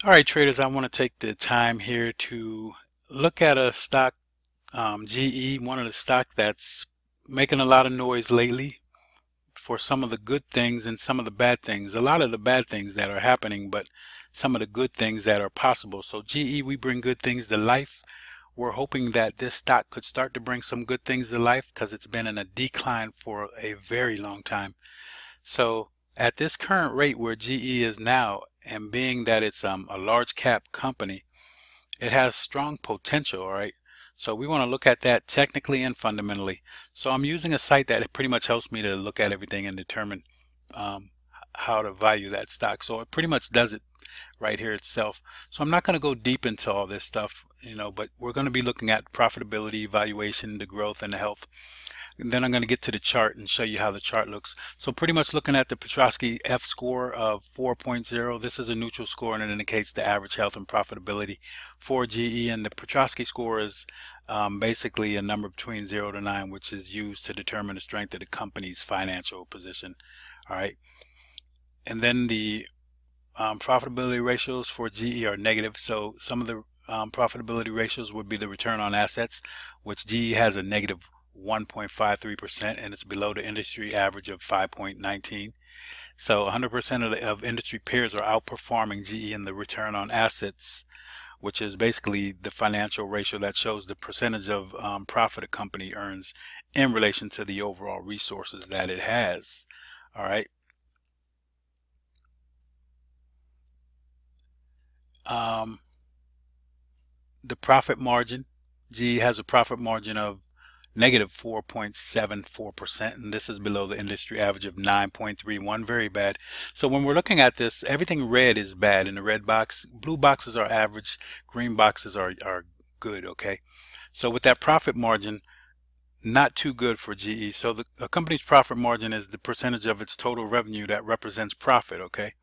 All right, traders, I want to take the time here to look at a stock, GE, one of the stocks that's making a lot of noise lately for some of the good things and some of the bad things. A lot of the bad things that are happening, but some of the good things that are possible. So GE, we bring good things to life. We're hoping that this stock could start to bring some good things to life because it's been in a decline for a very long time. So at this current rate where GE is now, and being that it's a large cap company, it has strong potential, all right? So we want to look at that technically and fundamentally. So I'm using a site that pretty much helps me to look at everything and determine um, how to value that stock. So it pretty much does it right here itself. So I'm not going to go deep into all this stuff, but we're going to be looking at profitability, valuation, the growth, and the health. And then I'm going to get to the chart and show you how the chart looks. So pretty much looking at the Petrosky F score of 4.0. This is a neutral score and it indicates the average health and profitability for GE. And the Petrosky score is basically a number between 0 to 9, which is used to determine the strength of the company's financial position. All right. And then the profitability ratios for GE are negative. So some of the profitability ratios would be the return on assets, which GE has a negative 1.53%, and it's below the industry average of 5.19. So 100% of industry peers are outperforming GE in the return on assets, which is basically the financial ratio that shows the percentage of profit a company earns in relation to the overall resources that it has. All right. The profit margin, GE has a profit margin of negative 4.74%, and this is below the industry average of 9.31. Very bad. So when we're looking at this, everything red is bad in the red box. Blue boxes are average, green boxes are good. Okay, so with that profit margin, not too good for GE. So a company's profit margin is the percentage of its total revenue that represents profit. Okay,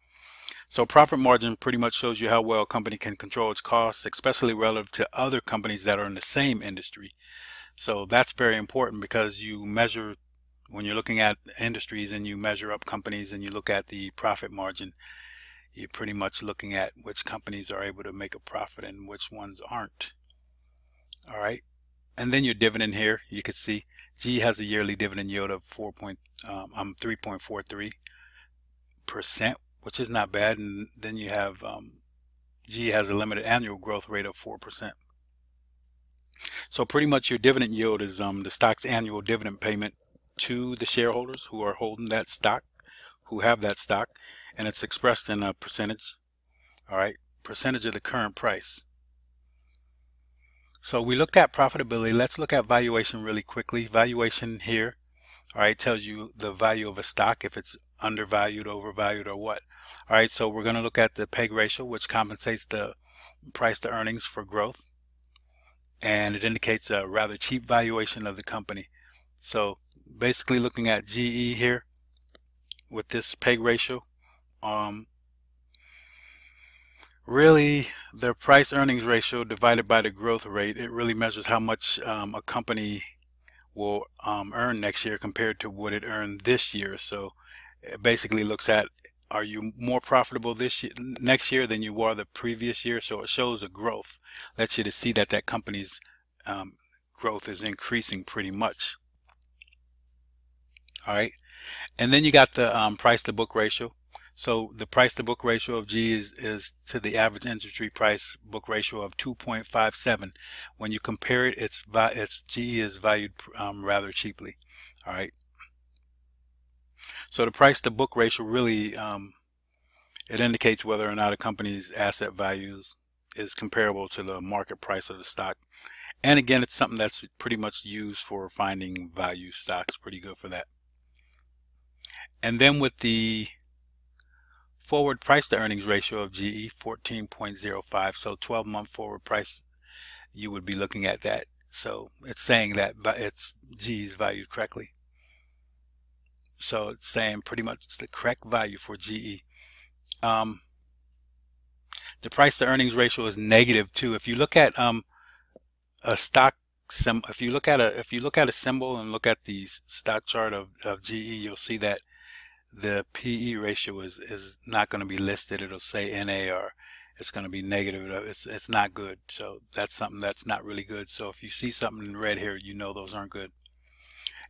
so profit margin pretty much shows you how well a company can control its costs, especially relative to other companies that are in the same industry. So that's very important because you measure, when you're looking at industries and you measure up companies and you look at the profit margin, you're pretty much looking at which companies are able to make a profit and which ones aren't. All right. And then your dividend here, you can see GE has a yearly dividend yield of 3.43%, which is not bad. And then you have GE has a limited annual growth rate of 4%. So pretty much your dividend yield is the stock's annual dividend payment to the shareholders who are holding that stock, who have that stock, and it's expressed in a percentage. All right, percentage of the current price. So we looked at profitability. Let's look at valuation really quickly. Valuation here, all right, tells you the value of a stock, if it's undervalued, overvalued, or what. All right, so we're going to look at the PEG ratio, which compensates the price to earnings for growth, and it indicates a rather cheap valuation of the company. So basically looking at GE here with this PEG ratio, really the price earnings ratio divided by the growth rate, it really measures how much a company will earn next year compared to what it earned this year. So it basically looks at, are you more profitable this year, next year, than you were the previous year? So it shows a growth, lets you to see that that company's growth is increasing pretty much. All right, and then you got the price to book ratio. So the price to book ratio of G is to the average industry price book ratio of 2.57. When you compare it, its G is valued rather cheaply. All right. So the price to book ratio really it indicates whether or not a company's asset values is comparable to the market price of the stock. And again, it's something that's pretty much used for finding value stocks. Pretty good for that. And then with the forward price to earnings ratio of GE, 14.05. So 12-month forward price, you would be looking at that. So it's saying that it's GE is valued correctly. So it's saying pretty much it's the correct value for GE. The price to earnings ratio is negative too. If you look at a stock if you look at a symbol and look at the stock chart of GE, you'll see that the PE ratio is not going to be listed. It'll say NA, or it's going to be negative. It's not good. So that's something that's not really good. So if you see something in red here, you know those aren't good.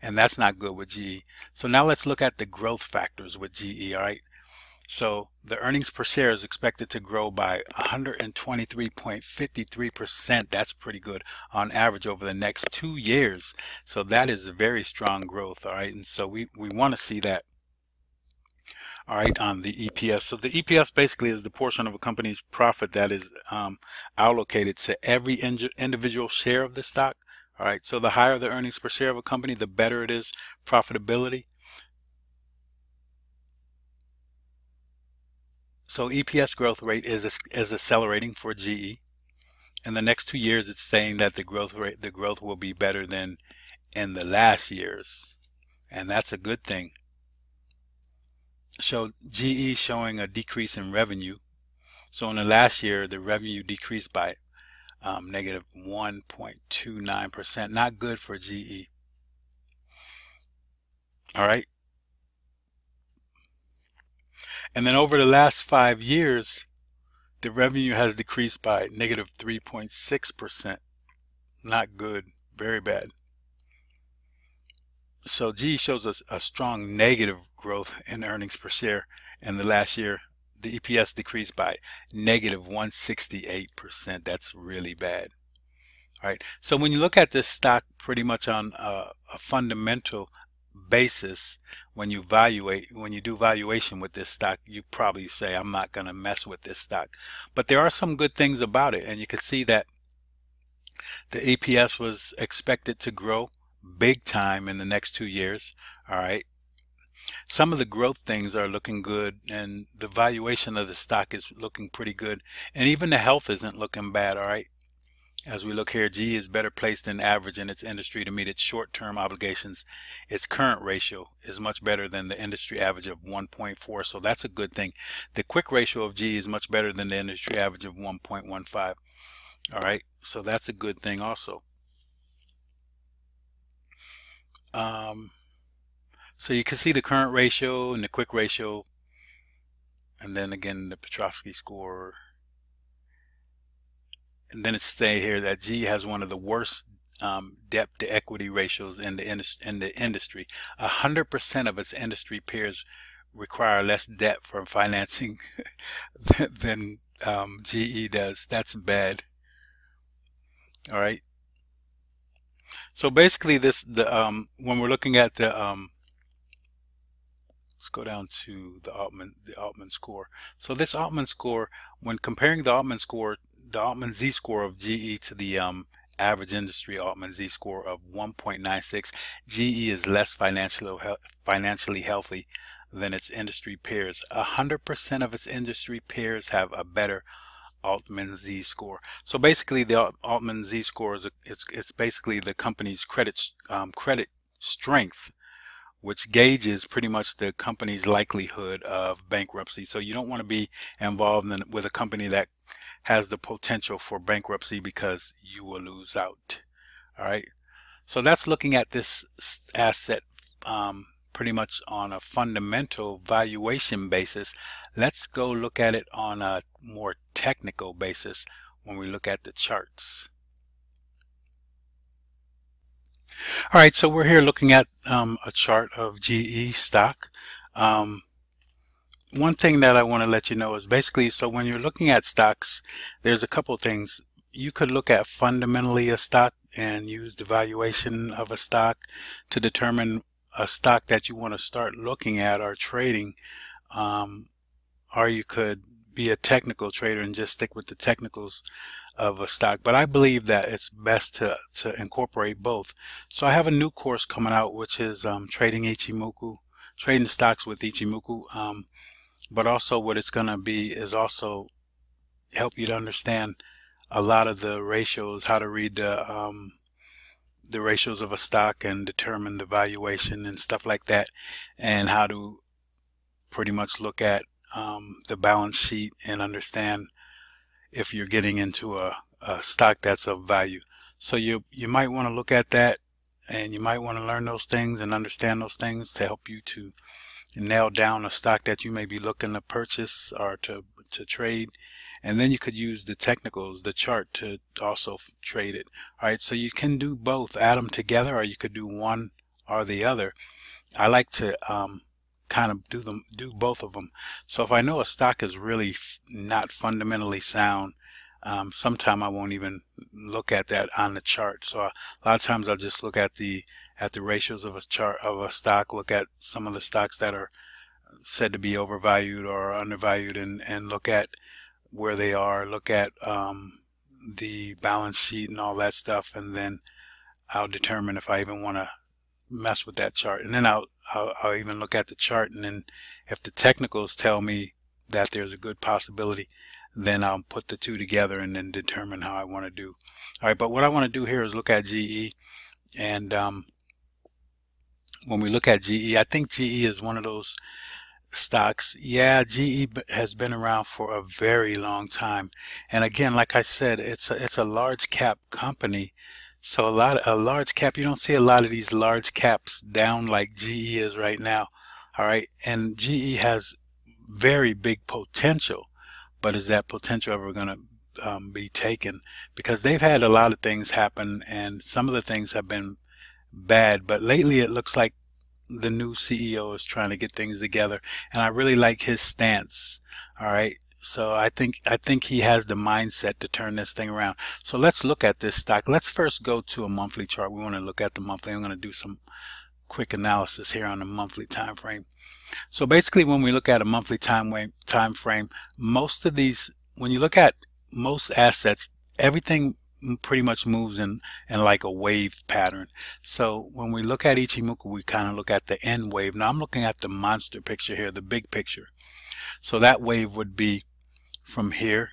And that's not good with GE. So now let's look at the growth factors with GE, all right? So the earnings per share is expected to grow by 123.53%. That's pretty good on average over the next 2 years. So that is very strong growth, all right? And so we want to see that, all right, on the EPS. So the EPS basically is the portion of a company's profit that is allocated to every individual share of the stock. All right, so the higher the earnings per share of a company, the better it is profitability. So EPS growth rate is accelerating for GE. In the next 2 years, it's saying that the growth will be better than in the last years, and that's a good thing. So GE showing a decrease in revenue. So in the last year, the revenue decreased by negative 1.29%. Not good for GE. All right. And then over the last 5 years, the revenue has decreased by negative 3.6%. Not good. Very bad. So GE shows us a strong negative growth in earnings per share. In the last year, the EPS decreased by negative 168%. That's really bad. All right. So when you look at this stock pretty much on a fundamental basis, when you do valuation with this stock, you probably say, I'm not going to mess with this stock. But there are some good things about it, and you can see that the EPS was expected to grow big time in the next 2 years. All right. Some of the growth things are looking good, and the valuation of the stock is looking pretty good, and even the health isn't looking bad. All right. As we look here, GE is better placed than average in its industry to meet its short-term obligations. Its current ratio is much better than the industry average of 1.4, so that's a good thing. The quick ratio of GE is much better than the industry average of 1.15. All right, so that's a good thing also. So you can see the current ratio and the quick ratio, and then again the Petrovsky score. And then it's stay here that GE has one of the worst debt to equity ratios in the industry. 100% of its industry peers require less debt for financing than GE does. That's bad. All right. So basically, when we're looking at the let's go down to the Altman score. So this Altman score, when comparing the Altman score, the Altman Z-score of GE to the average industry Altman Z-score of 1.96, GE is less financially healthy than its industry peers. 100% of its industry peers have a better Altman Z-score. So basically, the Altman Z-score is it's basically the company's credit strength, which gauges pretty much the company's likelihood of bankruptcy. So you don't want to be involved with a company that has the potential for bankruptcy because you will lose out. All right. So that's looking at this asset pretty much on a fundamental valuation basis. Let's go look at it on a more technical basis when we look at the charts. All right, so we're here looking at a chart of GE stock. One thing that I want to let you know is basically, so when you're looking at stocks, there's a couple things. You could look at fundamentally a stock and use the valuation of a stock to determine a stock that you want to start looking at or trading, or you could be a technical trader and just stick with the technicals of a stock. But I believe that it's best to incorporate both. So I have a new course coming out, which is trading Ichimoku, trading stocks with Ichimoku. But also what it's going to be is also help you to understand a lot of the ratios, how to read the ratios of a stock and determine the valuation and stuff like that, and how to pretty much look at the balance sheet and understand if you're getting into a stock that's of value. So you might want to look at that, and you might want to learn those things and understand those things to help you to nail down a stock that you may be looking to purchase or to trade, and then you could use the technicals, the chart, to also trade it. All right, so you can do both, add them together, or you could do one or the other. I like to kind of do both of them. So if I know a stock is really not fundamentally sound, sometime I won't even look at that on the chart. So a lot of times I'll just look at the ratios of a chart of a stock, look at some of the stocks that are said to be overvalued or undervalued, and look at where they are, look at the balance sheet and all that stuff, and then I'll determine if I even want to mess with that chart. And then I'll even look at the chart, and then if the technicals tell me that there's a good possibility, then I'll put the two together and then determine how I want to do. All right, but what I want to do here is look at GE, and when we look at GE, I think GE is one of those stocks. Yeah, GE has been around for a very long time, and again, like I said, it's a large cap company. So a large cap, you don't see a lot of these large caps down like GE is right now. All right, and GE has very big potential, but is that potential ever going to be taken? Because they've had a lot of things happen, and some of the things have been bad, but lately it looks like the new CEO is trying to get things together, and I really like his stance. All right, so I think he has the mindset to turn this thing around. So let's look at this stock. Let's first go to a monthly chart. We want to look at the monthly. I'm going to do some quick analysis here on the monthly time frame. So basically, when we look at a monthly time frame, most of these, when you look at most assets, everything pretty much moves in like a wave pattern. So when we look at Ichimoku, we kind of look at the N wave. Now I'm looking at the monster picture here, the big picture. So that wave would be from here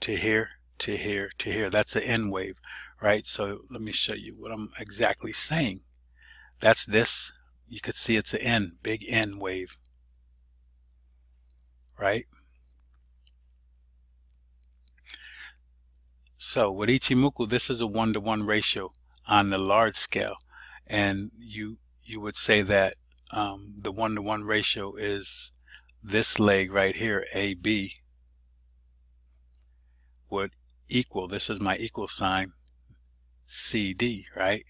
to here to here to here. That's the N wave, right? So let me show you what I'm exactly saying. That's this. You could see it's an N, big N wave, right? So with Ichimoku, this is a 1-to-1 ratio on the large scale, and you would say that the 1-to-1 ratio is this leg right here, AB, would equal, this is my equal sign, CD, right?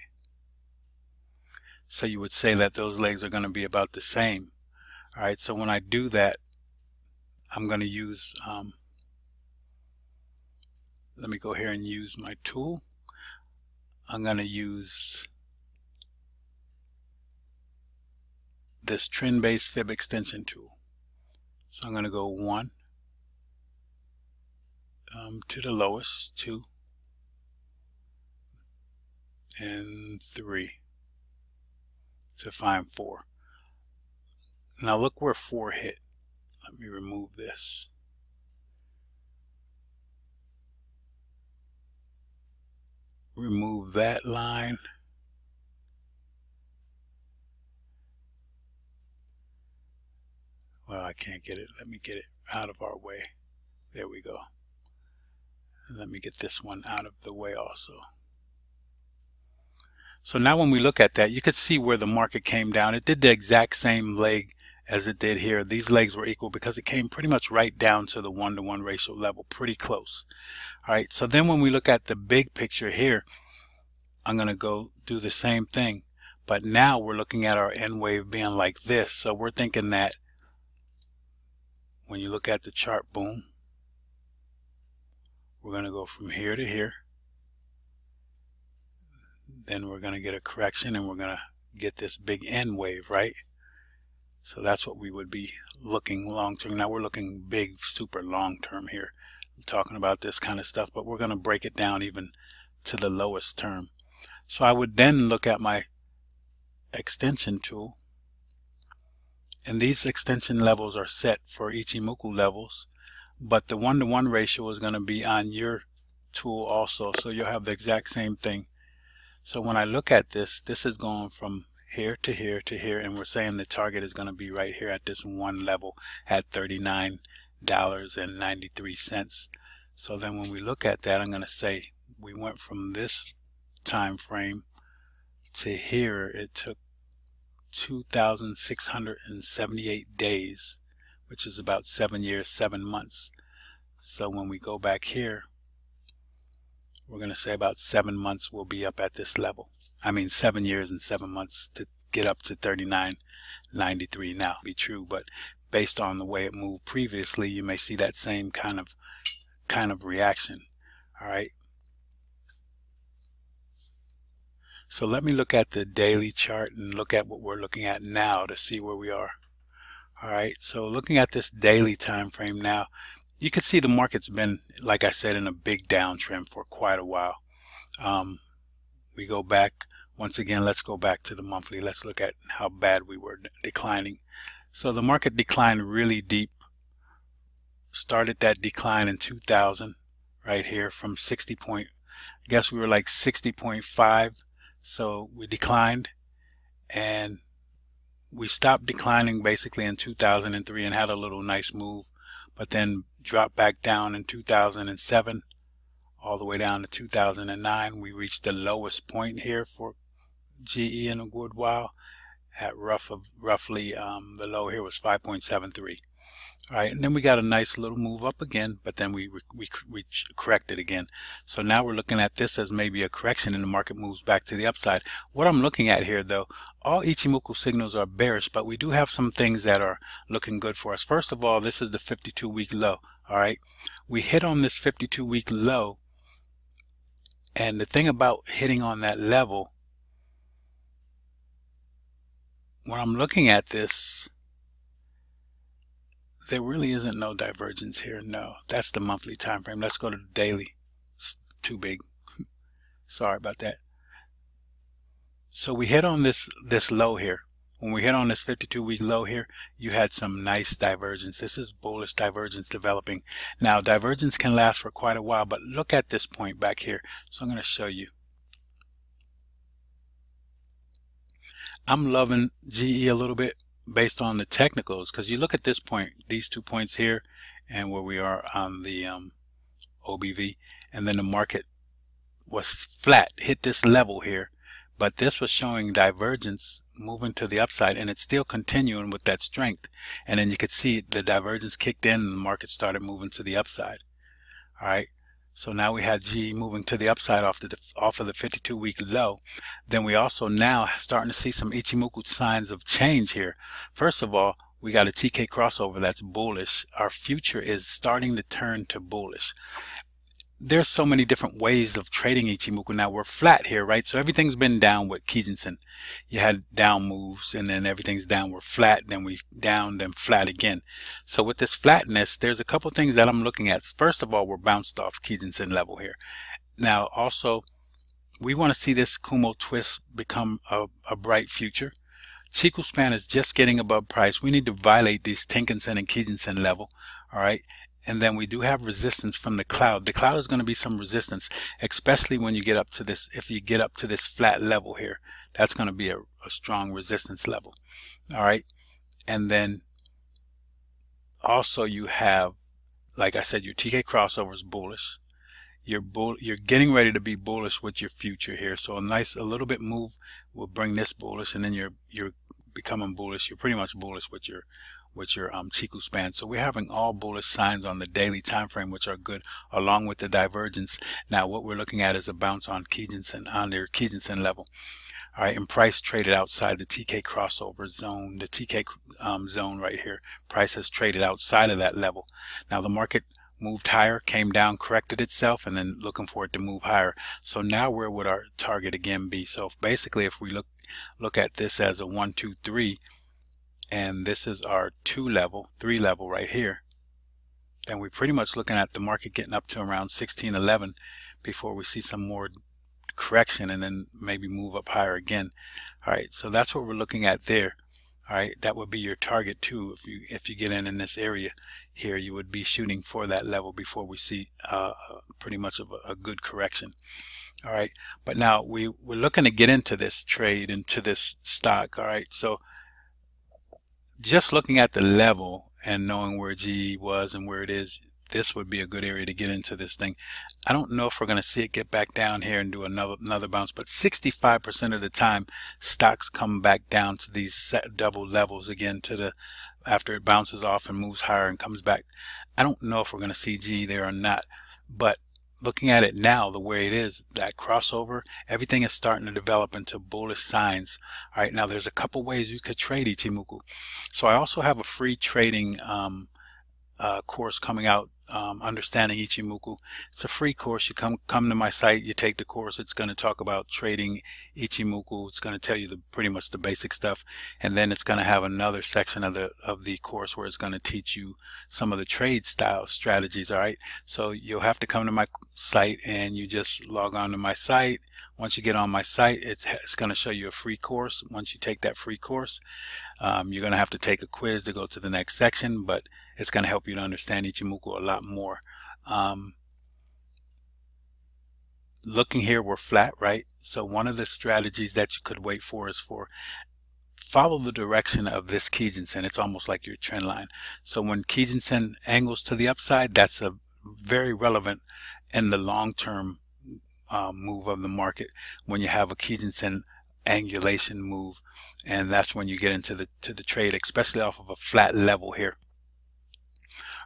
So you would say that those legs are going to be about the same. All right, so when I do that, I'm going to use let me go here and use my tool. I'm going to use this trend-based fib extension tool. So I'm going to go 1 to the lowest, 2, and 3 to find 4. Now look where 4 hit. Let me remove this. Remove that line. Well, I can't get it. Let me get it out of our way. There we go. And let me get this one out of the way also. So now when we look at that, you could see where the market came down. It did the exact same leg as it did here. These legs were equal because it came pretty much right down to the 1-to-1 ratio level, pretty close. All right, so then when we look at the big picture here, I'm going to go do the same thing, but now we're looking at our N wave being like this. So we're thinking that when you look at the chart, boom, we're going to go from here to here. Then we're going to get a correction, and we're going to get this big N wave, right? So that's what we would be looking long term. Now we're looking big, super long term here. I'm talking about this kind of stuff, but we're going to break it down even to the lowest term. So I would then look at my extension tool, and these extension levels are set for Ichimoku levels, but the 1-to-1 ratio is going to be on your tool also, so you'll have the exact same thing. So when I look at this, this is going from here to here to here, and we're saying the target is going to be right here at this one level at $39.93. So then when we look at that, I'm going to say we went from this time frame to here. It took 2,678 days, which is about 7 years, 7 months. So when we go back here, we're going to say about 7 months we'll be up at this level. I mean 7 years and 7 months to get up to 39.93 now be true, but based on the way it moved previously, you may see that same kind of reaction. All right. So let me look at the daily chart and look at what we're looking at now to see where we are. All right. So looking at this daily time frame now, you can see the market's been, like I said, in a big downtrend for quite a while. We go back once again. Let's go back to the monthly. Let's look at how bad we were declining. So the market declined really deep. Started that decline in 2000 right here from 60 point. I guess we were like 60.5. So we declined, and we stopped declining basically in 2003 and had a little nice move, but then dropped back down in 2007 all the way down to 2009. We reached the lowest point here for GE in a good while at roughly the low here was 5.73. All right, and then we got a nice little move up again, but then we corrected again. So now we're looking at this as maybe a correction and the market moves back to the upside. What I'm looking at here though, all Ichimoku signals are bearish, but we do have some things that are looking good for us. First of all, this is the 52-week low. All right, we hit on this 52-week low, and the thing about hitting on that level, when I'm looking at this, there really isn't no divergence here. No, that's the monthly time frame. Let's go to the daily. It's too big. Sorry about that. So we hit on this low here. When we hit on this 52-week low here, you had some nice divergence. This is bullish divergence developing. Now divergence can last for quite a while, but look at this point back here. So I'm going to show you. I'm loving GE a little bit based on the technicals, because you look at this point, these 2 points here, and where we are on the OBV, and then the market was flat, hit this level here, but this was showing divergence moving to the upside, and it's still continuing with that strength. And then you could see the divergence kicked in and the market started moving to the upside. All right, so now we had GE moving to the upside off of the 52-week low. Then we also now starting to see some Ichimoku signs of change here. First of all, we got a TK crossover that's bullish. Our future is starting to turn to bullish. There's so many different ways of trading Ichimoku. Now we're flat here, right? So everything's been down with Kijinsen. You had down moves, and then everything's down. We're flat, then we down, then flat again. So with this flatness, there's a couple things that I'm looking at. First of all, we're bounced off Kijinsen level here. Now also, we want to see this Kumo twist become a bright future. Chiku span is just getting above price. We need to violate these Tenkan-sen and Kijinsen level. All right. And then we do have resistance from the cloud. The cloud is going to be some resistance, especially when you get up to this. If you get up to this flat level here, that's going to be a strong resistance level. All right. And then also you have, like I said, your TK crossover is bullish. You're getting ready to be bullish with your future here. So a little bit move will bring this bullish, and then you're becoming bullish. You're pretty much bullish with your Chiku span. So we're having all bullish signs on the daily time frame, which are good, along with the divergence. Now what we're looking at is a bounce on Kijinsen, on their Kijinsen level. All right, and price traded outside the TK crossover zone, the TK zone right here. Price has traded outside of that level. Now the market moved higher, came down, corrected itself, and then looking for it to move higher. So now where would our target again be? So basically, if we look at this as a 1, 2, 3, and this is our 2 level, 3 level right here, then we're pretty much looking at the market getting up to around 1611 before we see some more correction and then maybe move up higher again. All right, so that's what we're looking at there. All right, that would be your target too. If you get in this area here, you would be shooting for that level before we see pretty much of a good correction. All right, but now we're looking to get into this trade, into this stock. All right, so just looking at the level and knowing where GE was and where it is, this would be a good area to get into this thing. I don't know if we're going to see it get back down here and do another bounce, but 65% of the time stocks come back down to these double levels again, to the after it bounces off and moves higher and comes back. I don't know if we're going to see GE there or not, but looking at it now, the way it is, that crossover, everything is starting to develop into bullish signs. All right, now there's a couple ways you could trade Ichimoku. So I also have a free trading course coming out, Understanding Ichimoku. It's a free course. You come to my site, you take the course. It's going to talk about trading Ichimoku. It's going to tell you pretty much the basic stuff, and then it's going to have another section of the course where it's going to teach you some of the trade style strategies. All right, so you'll have to come to my site, and you just log on to my site. Once you get on my site, it's going to show you a free course. Once you take that free course, you're going to have to take a quiz to go to the next section, but it's going to help you to understand Ichimoku a lot more. Looking here, we're flat, right? So one of the strategies that you could wait for is follow the direction of this Kijun-sen. It's almost like your trend line. So when Kijun-sen angles to the upside, that's a very relevant in the long-term move of the market, when you have a Kijun-sen angulation move, and that's when you get into the trade, especially off of a flat level here.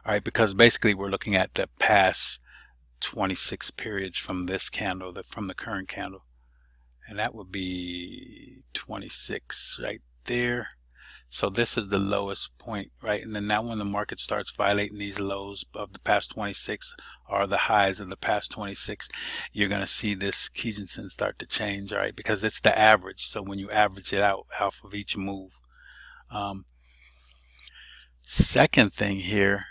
All right, because basically we're looking at the past 26 periods from this candle, from the current candle, and that would be 26 right there. So this is the lowest point, right? And then now when the market starts violating these lows of the past 26 or the highs of the past 26, you're going to see this Kijun-sen start to change, all right? Because it's the average. So when you average it out off of each move. Second thing here,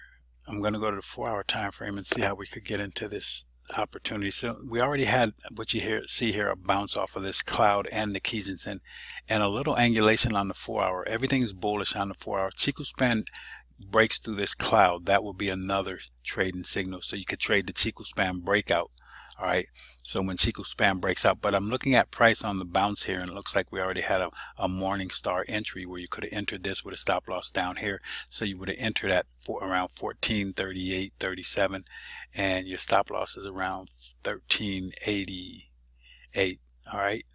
I'm going to go to the 4-hour time frame and see how we could get into this opportunity. So we already had what you see here, a bounce off of this cloud and the Kijun-sen, and a little angulation on the 4-hour. Everything's bullish on the 4-hour. Chikou span breaks through this cloud. That will be another trading signal. So you could trade the Chikou span breakout. All right, so when Chikou span breaks out, but I'm looking at price on the bounce here, and it looks like we already had a morning star entry where you could have entered this with a stop loss down here. So you would have entered at around 1438.37, and your stop loss is around 1388. All right,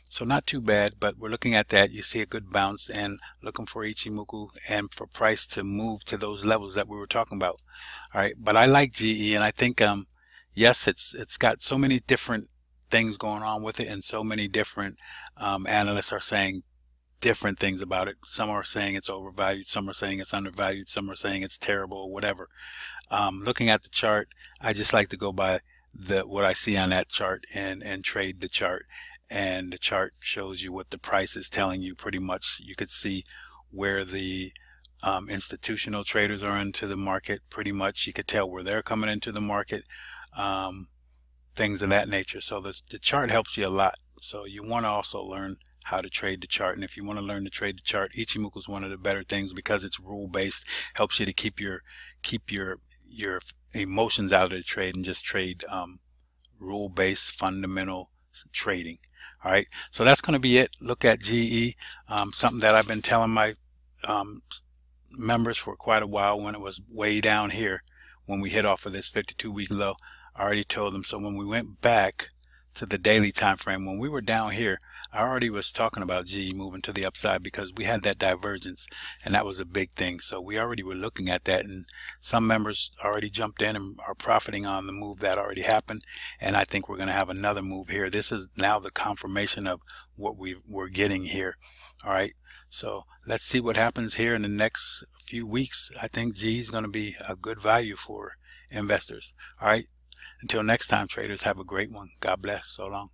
so not too bad, but we're looking at that. You see a good bounce, and looking for Ichimoku and for price to move to those levels that we were talking about. All right, but I like GE, and I think yes, it's got so many different things going on with it, and so many different analysts are saying different things about it. Some are saying it's overvalued, some are saying it's undervalued, some are saying it's terrible, or whatever. Looking at the chart, I just like to go by what I see on that chart and trade the chart. And the chart shows you what the price is telling you. Pretty much you could see where the institutional traders are into the market. Pretty much you could tell where they're coming into the market, things of that nature. So the chart helps you a lot. So you want to also learn how to trade the chart, and if you want to learn to trade the chart, Ichimoku is one of the better things because it's rule based. Helps you to keep your emotions out of the trade and just trade rule based fundamental trading. All right, so that's going to be it. Look at GE, something that I've been telling my members for quite a while. When it was way down here, when we hit off of this 52-week low, I already told them. So when we went back to the daily time frame, when we were down here, I already was talking about GE moving to the upside because we had that divergence, and that was a big thing. So we already were looking at that, and some members already jumped in and are profiting on the move that already happened. And I think we're going to have another move here. This is now the confirmation of what we're getting here. All right, so let's see what happens here in the next few weeks. I think GE is going to be a good value for investors. All right, until next time, traders, have a great one. God bless. So long.